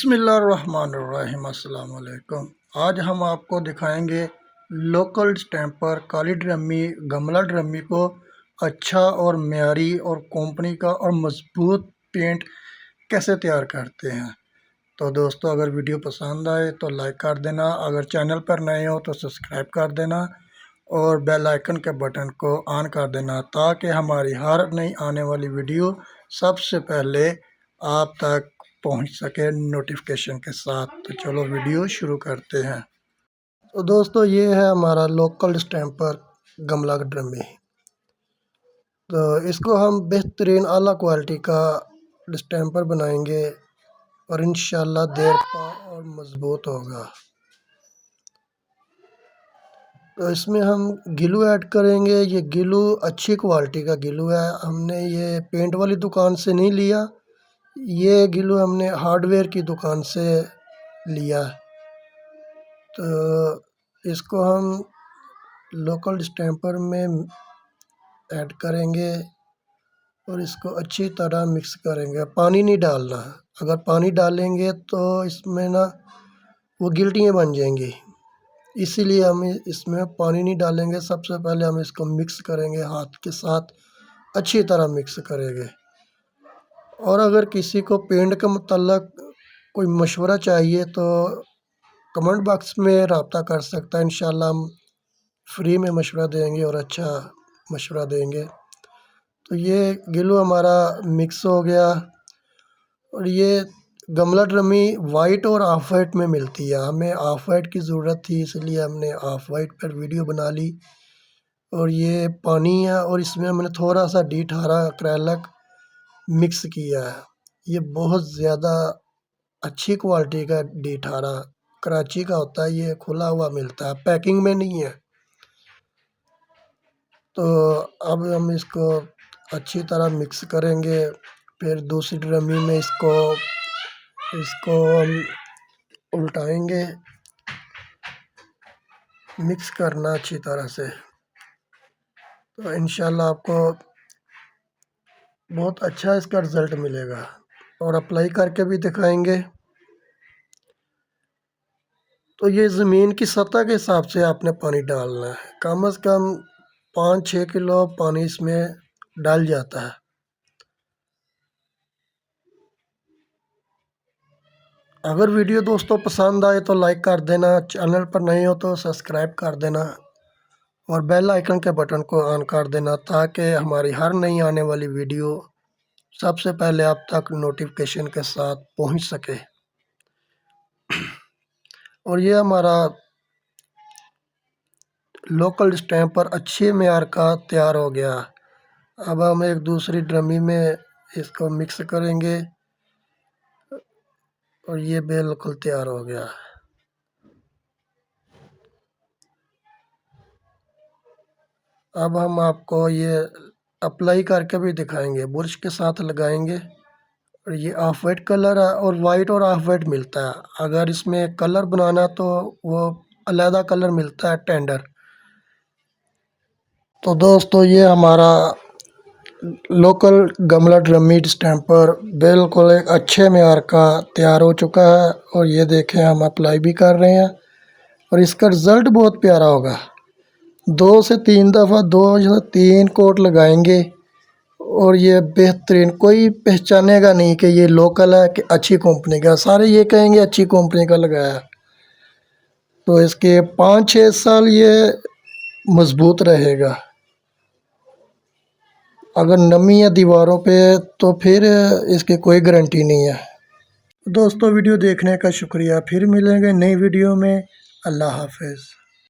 बिस्मिल्लाहिर्रहमानिर्रहीम। अस्सलाम वालेकुम। आज हम आपको दिखाएंगे लोकल स्टैम्पर काली ड्रमी गमला ड्रमी को अच्छा और मेयारी और कंपनी का और मजबूत पेंट कैसे तैयार करते हैं। तो दोस्तों, अगर वीडियो पसंद आए तो लाइक कर देना, अगर चैनल पर नए हो तो सब्सक्राइब कर देना और बेल आइकन के बटन को ऑन कर देना ताकि हमारी हर नई आने वाली वीडियो सबसे पहले आप तक पहुंच सके नोटिफिकेशन के साथ। तो चलो वीडियो शुरू करते हैं। तो दोस्तों, ये है हमारा लोकल स्टैम्पर गमला ड्रमी। तो इसको हम बेहतरीन आला क्वालिटी का स्टैम्पर बनाएंगे और इंशाल्लाह देर पा और मज़बूत होगा। तो इसमें हम गिलू ऐड करेंगे। ये गिलू अच्छी क्वालिटी का गिलू है, हमने ये पेंट वाली दुकान से नहीं लिया, ये गिलू हमने हार्डवेयर की दुकान से लिया। तो इसको हम लोकल स्टैम्पर में ऐड करेंगे और इसको अच्छी तरह मिक्स करेंगे। पानी नहीं डालना, अगर पानी डालेंगे तो इसमें ना वो गिल्टियाँ बन जाएंगी, इसीलिए हम इसमें पानी नहीं डालेंगे। सबसे पहले हम इसको मिक्स करेंगे, हाथ के साथ अच्छी तरह मिक्स करेंगे। और अगर किसी को पेंट के मतलब कोई मशवरा चाहिए तो कमेंट बॉक्स में रब्ता कर सकता है, इंशाल्लाह हम फ्री में मशवरा देंगे और अच्छा मशवरा देंगे। तो ये गिलू हमारा मिक्स हो गया और ये गमला ड्रमी वाइट और ऑफ वाइट में मिलती है। हमें ऑफ वाइट की ज़रूरत थी, इसलिए हमने ऑफ वाइट पर वीडियो बना ली। और ये पानी है और इसमें हमने थोड़ा सा D18 एक्रेलिक मिक्स किया है। ये बहुत ज़्यादा अच्छी क्वालिटी का D18 कराची का होता है, ये खुला हुआ मिलता है, पैकिंग में नहीं है। तो अब हम इसको अच्छी तरह मिक्स करेंगे। फिर दूसरी ड्रमी में इसको हम उल्टाएंगे, मिक्स करना अच्छी तरह से। तो इंशाल्लाह आपको बहुत अच्छा इसका रिज़ल्ट मिलेगा और अप्लाई करके भी दिखाएंगे। तो ये ज़मीन की सतह के हिसाब से आपने पानी डालना है, कम से कम 5-6 किलो पानी इसमें डाल जाता है। अगर वीडियो दोस्तों पसंद आए तो लाइक कर देना, चैनल पर नए हो तो सब्सक्राइब कर देना और बेल आइकन के बटन को ऑन कर देना ताकि हमारी हर नई आने वाली वीडियो सबसे पहले आप तक नोटिफिकेशन के साथ पहुंच सके। और ये हमारा लोकल स्टैम्पर अच्छे मेयार का तैयार हो गया। अब हम एक दूसरी ड्रमी में इसको मिक्स करेंगे और ये बिल्कुल तैयार हो गया। अब हम आपको ये अप्लाई करके भी दिखाएंगे, बुरश के साथ लगाएंगे। और ये ऑफ वाइट कलर है और वाइट और ऑफ वाइट मिलता है। अगर इसमें कलर बनाना तो वो अलहदा कलर मिलता है, टेंडर। तो दोस्तों, ये हमारा लोकल गमला ड्रमी स्टैम्पर बिल्कुल एक अच्छे मेयार का तैयार हो चुका है। और ये देखें, हम अप्लाई भी कर रहे हैं और इसका रिज़ल्ट बहुत प्यारा होगा। 2 से 3 दफ़ा 2 या 3 कोट लगाएंगे और ये बेहतरीन, कोई पहचानेगा नहीं कि ये लोकल है कि अच्छी कंपनी का, सारे ये कहेंगे अच्छी कंपनी का लगाया। तो इसके 5-6 साल ये मज़बूत रहेगा। अगर नमी है दीवारों पे तो फिर इसकी कोई गारंटी नहीं है। दोस्तों, वीडियो देखने का शुक्रिया, फिर मिलेंगे नई वीडियो में। अल्लाह हाफ़िज़।